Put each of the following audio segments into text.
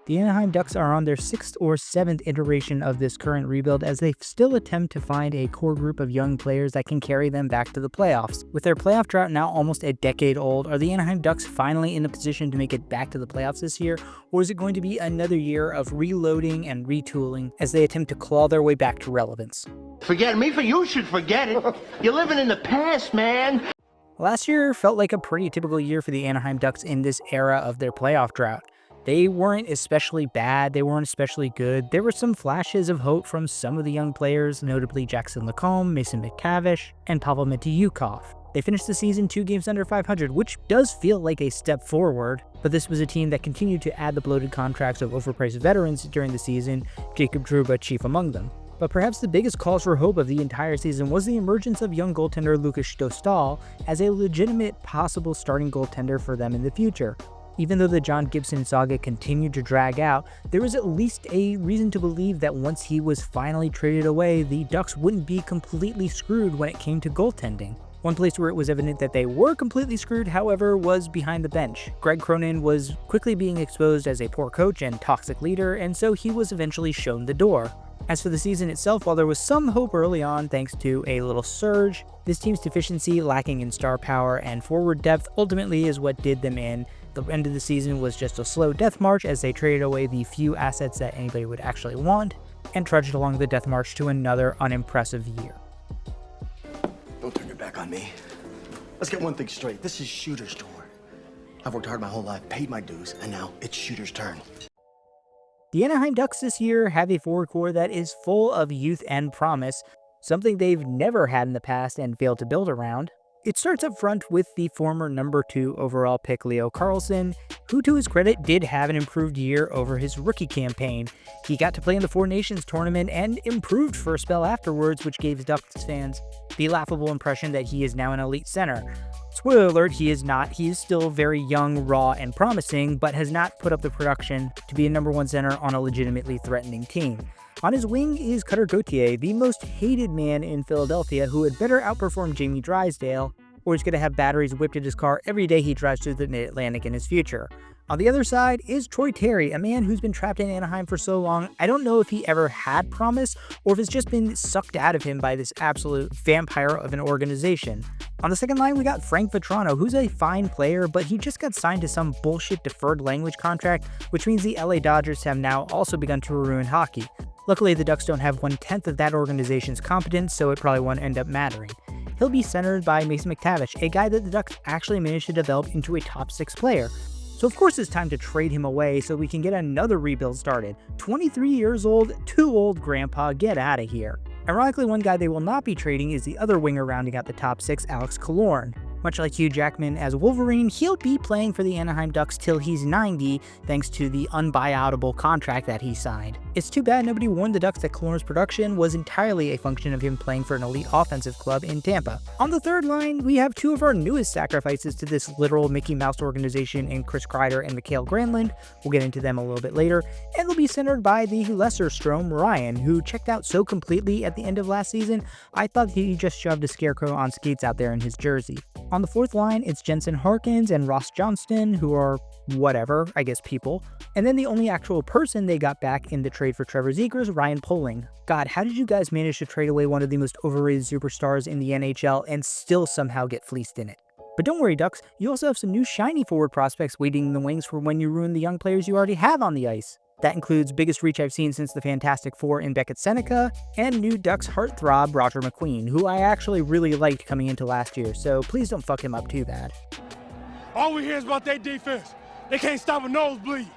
The Anaheim Ducks are on their 6th or 7th iteration of this current rebuild as they still attempt to find a core group of young players that can carry them back to the playoffs. With their playoff drought now almost a decade old, are the Anaheim Ducks finally in a position to make it back to the playoffs this year, or is it going to be another year of reloading and retooling as they attempt to claw their way back to relevance? Forget me, for you should forget it. You're living in the past, man. Last year felt like a pretty typical year for the Anaheim Ducks in this era of their playoff drought. They weren't especially bad, they weren't especially good. There were some flashes of hope from some of the young players, notably Jackson Lacombe, Mason McTavish, and Pavel Mintyukov. They finished the season 2 games under 500, which does feel like a step forward, but this was a team that continued to add the bloated contracts of overpriced veterans during the season, Jacob Trouba chief among them. But perhaps the biggest cause for hope of the entire season was the emergence of young goaltender Lukas Dostal as a legitimate possible starting goaltender for them in the future. Even though the John Gibson saga continued to drag out, there was at least a reason to believe that once he was finally traded away, the Ducks wouldn't be completely screwed when it came to goaltending. One place where it was evident that they were completely screwed, however, was behind the bench. Greg Cronin was quickly being exposed as a poor coach and toxic leader, and so he was eventually shown the door. As for the season itself, while there was some hope early on thanks to a little surge, this team's deficiency, lacking in star power and forward depth, ultimately is what did them in. The end of the season was just a slow death march as they traded away the few assets that anybody would actually want, and trudged along the death march to another unimpressive year. Don't turn your back on me. Let's get one thing straight. This is Shooter's tour. I've worked hard my whole life, paid my dues, and now it's Shooter's turn. The Anaheim Ducks this year have a forward core that is full of youth and promise, something they've never had in the past and failed to build around. It starts up front with the former number 2 overall pick Leo Carlsson, who to his credit did have an improved year over his rookie campaign. He got to play in the Four Nations tournament and improved for a spell afterwards, which gave Ducks fans the laughable impression that he is now an elite center. Spoiler alert, he is not. He is still very young, raw, and promising, but has not put up the production to be a number 1 center on a legitimately threatening team. On his wing is Cutter Gauthier, the most hated man in Philadelphia, who had better outperform Jamie Drysdale, or he's going to have batteries whipped at his car every day he drives through the Mid-Atlantic in his future. On the other side is Troy Terry, a man who's been trapped in Anaheim for so long, I don't know if he ever had promise, or if it's just been sucked out of him by this absolute vampire of an organization. On the second line, we got Frank Vatrano, who's a fine player, but he just got signed to some bullshit deferred language contract, which means the LA Dodgers have now also begun to ruin hockey. Luckily, the Ducks don't have 1/10 of that organization's competence, so it probably won't end up mattering. He'll be centered by Mason McTavish, a guy that the Ducks actually managed to develop into a top 6 player. So of course it's time to trade him away so we can get another rebuild started. 23 years old, too old grandpa, get out of here. Ironically, one guy they will not be trading is the other winger rounding out the top 6, Alex Killorn. Much like Hugh Jackman as Wolverine, he'll be playing for the Anaheim Ducks till he's 90, thanks to the unbuyoutable contract that he signed. It's too bad nobody warned the Ducks that Killorn's production was entirely a function of him playing for an elite offensive club in Tampa. On the third line, we have 2 of our newest sacrifices to this literal Mickey Mouse organization in Chris Kreider and Mikael Granlund. We'll get into them a little bit later, and they'll be centered by the lesser Strome Ryan, who checked out so completely at the end of last season, I thought he just shoved a scarecrow on skates out there in his jersey. On the fourth line, it's Jensen Harkins and Ross Johnston, who are whatever, I guess people. And then the only actual person they got back in the trade for Trevor Zegras is Ryan Poehling. God, how did you guys manage to trade away one of the most overrated superstars in the NHL and still somehow get fleeced in it? But don't worry, Ducks, you also have some new shiny forward prospects waiting in the wings for when you ruin the young players you already have on the ice. That includes biggest reach I've seen since the Fantastic Four in Beckett Seneca, and new Ducks heartthrob Roger McQueen, who I actually really liked coming into last year, so please don't fuck him up too bad. All we hear is about their defense. They can't stop a nosebleed.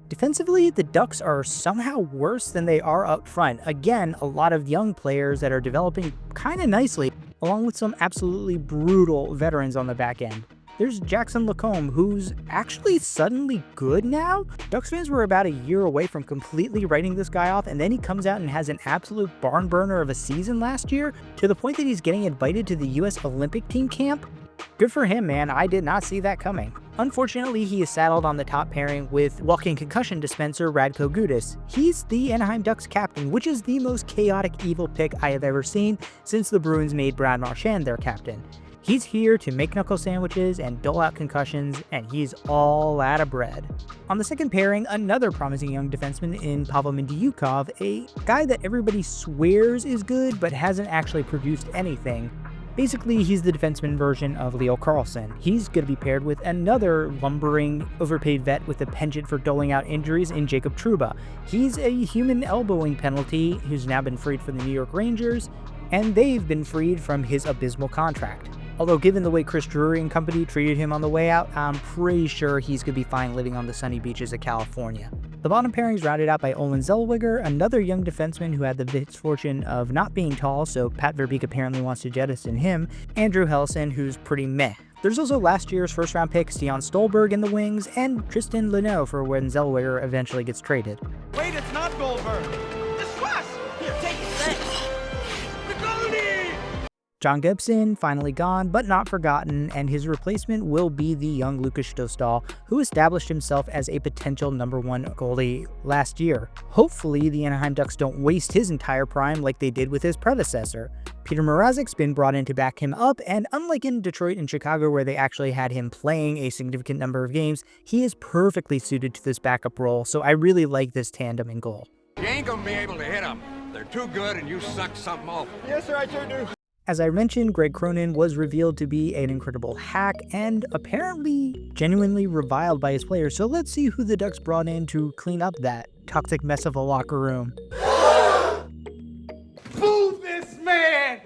Defensively, the Ducks are somehow worse than they are up front. Again, a lot of young players that are developing kind of nicely, along with some absolutely brutal veterans on the back end. There's Jackson Lacombe, who's actually suddenly good now. Ducks fans were about a year away from completely writing this guy off, and then he comes out and has an absolute barn burner of a season last year, to the point that he's getting invited to the US Olympic team camp. Good for him, man. I did not see that coming. Unfortunately, he is saddled on the top pairing with walking concussion dispenser Radko Gudas. He's the Anaheim Ducks captain, which is the most chaotic evil pick I have ever seen since the Bruins made Brad Marchand their captain. He's here to make knuckle sandwiches and dole out concussions, and he's all out of bread. On the second pairing, another promising young defenseman in Pavel Mintyukov, a guy that everybody swears is good but hasn't actually produced anything. Basically, he's the defenseman version of Leo Carlsson. He's going to be paired with another lumbering, overpaid vet with a penchant for doling out injuries in Jacob Trouba. He's a human elbowing penalty who's now been freed from the New York Rangers, and they've been freed from his abysmal contract. Although given the way Chris Drury and company treated him on the way out, I'm pretty sure he's going to be fine living on the sunny beaches of California. The bottom pairings rounded out by Olin Zellweger, another young defenseman who had the misfortune of not being tall, so Pat Verbeek apparently wants to jettison him, Andrew Helleson, who's pretty meh. There's also last year's first-round pick Stian Stolberg in the wings, and Tristan Luneau for when Zellweger eventually gets traded. Wait, it's not Goldberg. It's Russ. Here, take it. Thanks. The goalie! John Gibson, finally gone, but not forgotten, and his replacement will be the young Lukas Stostal, who established himself as a potential #1 goalie last year. Hopefully, the Anaheim Ducks don't waste his entire prime like they did with his predecessor. Peter Mrazek's been brought in to back him up, and unlike in Detroit and Chicago where they actually had him playing a significant number of games, he is perfectly suited to this backup role, so I really like this tandem in goal. You ain't gonna be able to hit them. They're too good and you suck something off. Yes, sir, I sure do. As I mentioned, Greg Cronin was revealed to be an incredible hack and apparently genuinely reviled by his players, so let's see who the Ducks brought in to clean up that toxic mess of a locker room. Boo this man!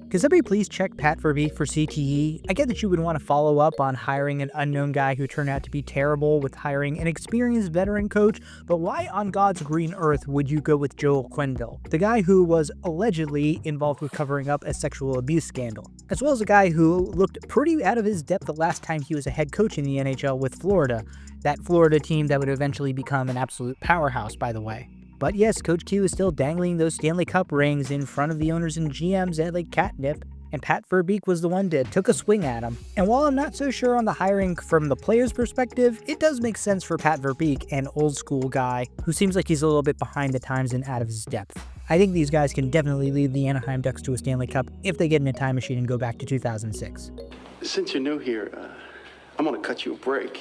Could somebody please check Pat Verbeek for CTE? I get that you would want to follow up on hiring an unknown guy who turned out to be terrible with hiring an experienced veteran coach, but why on God's green earth would you go with Joel Quenneville, the guy who was allegedly involved with covering up a sexual abuse scandal, as well as a guy who looked pretty out of his depth the last time he was a head coach in the NHL with Florida, that Florida team that would eventually become an absolute powerhouse, by the way. But yes, Coach Q is still dangling those Stanley Cup rings in front of the owners and GMs at like catnip, and Pat Verbeek was the one that took a swing at him. And while I'm not so sure on the hiring from the player's perspective, it does make sense for Pat Verbeek, an old school guy who seems like he's a little bit behind the times and out of his depth. I think these guys can definitely lead the Anaheim Ducks to a Stanley Cup if they get in a time machine and go back to 2006. Since you're new here, I'm gonna cut you a break.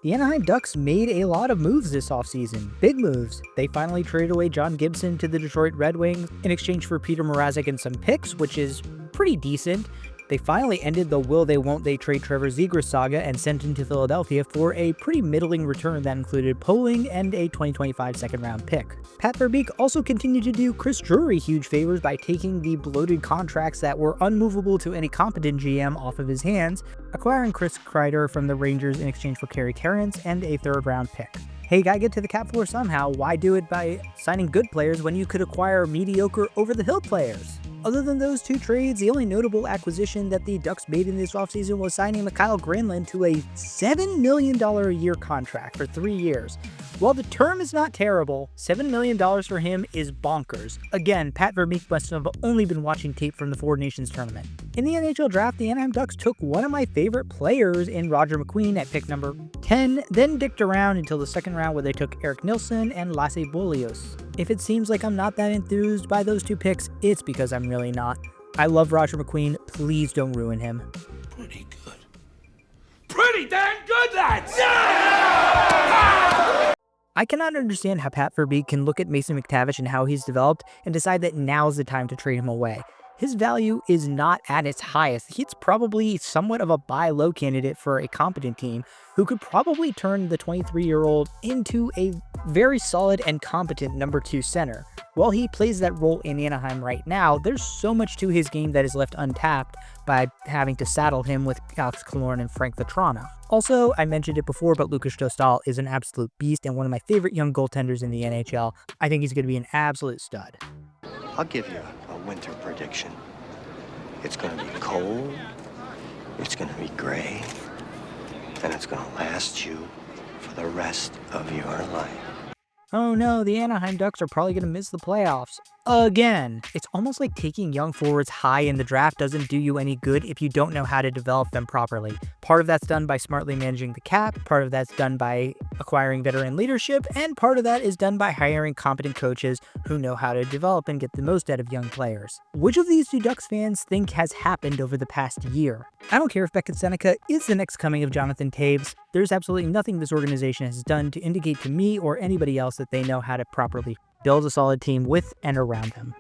The Anaheim Ducks made a lot of moves this offseason. Big moves. They finally traded away John Gibson to the Detroit Red Wings in exchange for Peter Mrazek and some picks, which is pretty decent. They finally ended the will they won't they trade Trevor Zegras saga and sent him to Philadelphia for a pretty middling return that included polling and a 2025 second-round pick. Pat Verbeek also continued to do Chris Drury huge favors by taking the bloated contracts that were unmovable to any competent GM off of his hands, acquiring Chris Kreider from the Rangers in exchange for Kerry Terrence and a third-round pick. Hey, gotta get to the cap floor somehow. Why do it by signing good players when you could acquire mediocre, over-the-hill players? Other than those two trades, the only notable acquisition that the Ducks made in this offseason was signing Mikhail Granlund to a $7 million a year contract for 3 years. While the term is not terrible, $7 million for him is bonkers. Again, Pat Verbeek must have only been watching tape from the Four Nations tournament. In the NHL draft, the Anaheim Ducks took one of my favorite players in Roger McQueen at pick number 10, then dicked around until the second round where they took Eric Nilsson and Lasse Bolios. If it seems like I'm not that enthused by those two picks, it's because I'm really not. I love Roger McQueen, please don't ruin him. Pretty good. Pretty dang good, lads! Yeah! I cannot understand how Pat Verbeek can look at Mason McTavish and how he's developed and decide that now's the time to trade him away. His value is not at its highest. He's probably somewhat of a buy low candidate for a competent team who could probably turn the 23-year-old into a very solid and competent number 2 center. While he plays that role in Anaheim right now, there's so much to his game that is left untapped by having to saddle him with Alex Killorn and Frank Vatrano. Also, I mentioned it before, but Lukas Stostal is an absolute beast and one of my favorite young goaltenders in the NHL. I think he's going to be an absolute stud. I'll give you a winter prediction. It's gonna be cold, it's gonna be gray, and it's gonna last you for the rest of your life. Oh no, the Anaheim Ducks are probably going to miss the playoffs. again. It's almost like taking young forwards high in the draft doesn't do you any good if you don't know how to develop them properly. Part of that's done by smartly managing the cap, part of that's done by acquiring veteran leadership, and part of that is done by hiring competent coaches who know how to develop and get the most out of young players. Which of these do Ducks fans think has happened over the past year? I don't care if Beckett Seneca is the next coming of Jonathan Toews. There's absolutely nothing this organization has done to indicate to me or anybody else that they know how to properly build a solid team with and around him.